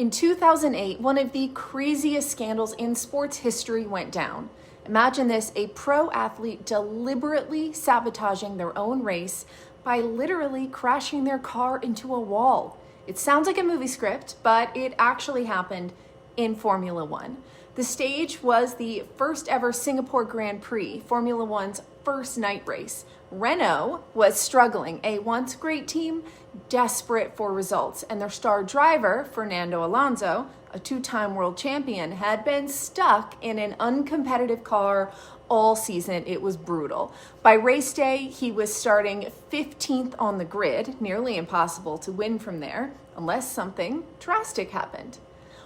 In 2008, one of the craziest scandals in sports history went down. Imagine this, a pro athlete deliberately sabotaging their own race by literally crashing their car into a wall. It sounds like a movie script, but it actually happened in Formula One. The stage was the first ever Singapore Grand Prix, Formula One's first night race. Renault was struggling, a once great team, desperate for results, and their star driver, Fernando Alonso, a two-time world champion, had been stuck in an uncompetitive car all season. It was brutal. By race day, he was starting 15th on the grid, nearly impossible to win from there, unless something drastic happened.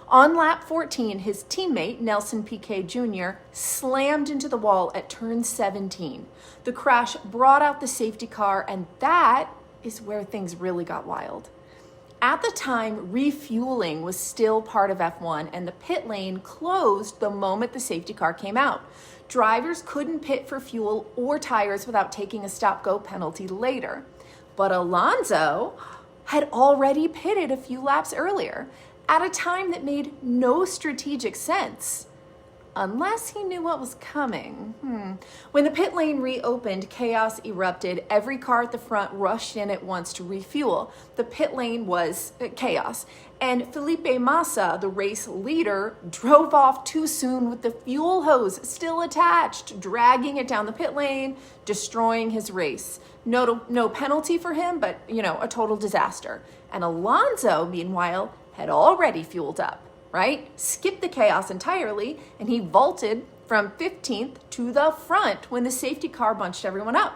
On lap 14, his teammate, Nelson Piquet Jr., slammed into the wall at turn 17. The crash brought out the safety car, and that is where things really got wild. At the time, refueling was still part of F1, and the pit lane closed the moment the safety car came out. Drivers couldn't pit for fuel or tires without taking a stop-go penalty later. But Alonso had already pitted a few laps earlier, at a time that made no strategic sense, unless he knew what was coming. When the pit lane reopened, chaos erupted. Every car at the front rushed in at once to refuel. The pit lane was chaos, and Felipe Massa, the race leader, drove off too soon with the fuel hose still attached, dragging it down the pit lane, destroying his race. No penalty for him, but a total disaster. And Alonso, meanwhile, had already fueled up, right? Skipped the chaos entirely, and he vaulted from 15th to the front when the safety car bunched everyone up.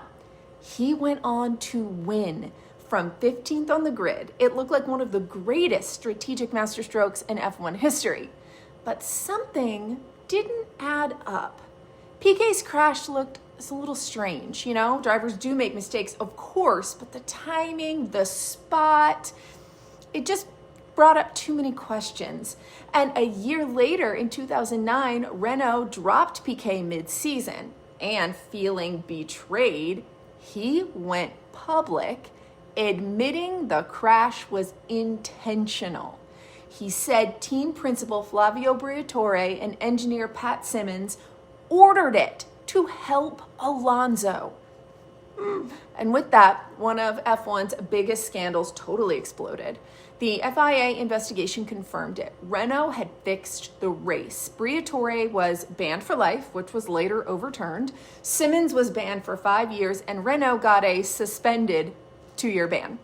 He went on to win from 15th on the grid. It looked like one of the greatest strategic masterstrokes in F1 history. But something didn't add up. Piquet's crash looked a little strange, Drivers do make mistakes, of course, but the timing, the spot, it just brought up too many questions. And a year later, in 2009, Renault dropped Piquet mid-season. And feeling betrayed, he went public, admitting the crash was intentional. He said team principal Flavio Briatore and engineer Pat Simmons ordered it to help Alonso. And with that, one of F1's biggest scandals totally exploded. The FIA investigation confirmed it. Renault had fixed the race. Briatore was banned for life, which was later overturned. Simmons was banned for 5 years, and Renault got a suspended 2-year ban.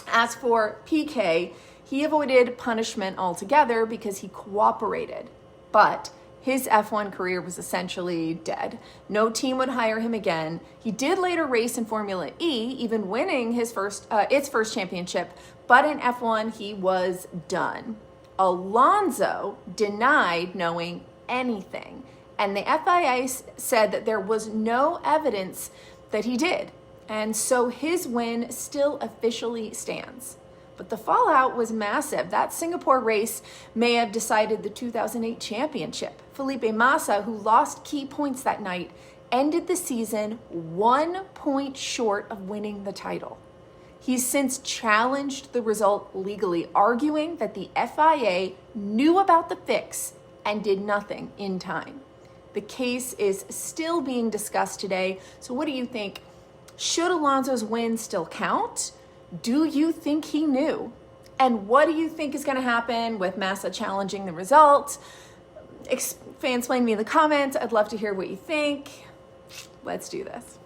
As for Piquet, he avoided punishment altogether because he cooperated. But his F1 career was essentially dead. No team would hire him again. He did later race in Formula E, even winning its first championship, but in F1 he was done. Alonso denied knowing anything, and the FIA said that there was no evidence that he did, and so his win still officially stands. But the fallout was massive. That Singapore race may have decided the 2008 championship. Felipe Massa, who lost key points that night, ended the season 1 point short of winning the title. He's since challenged the result legally, arguing that the FIA knew about the fix and did nothing in time. The case is still being discussed today. So what do you think? Should Alonso's win still count? Do you think he knew? And what do you think is going to happen with Massa challenging the results? Fansplain me in the comments. I'd love to hear what you think. Let's do this.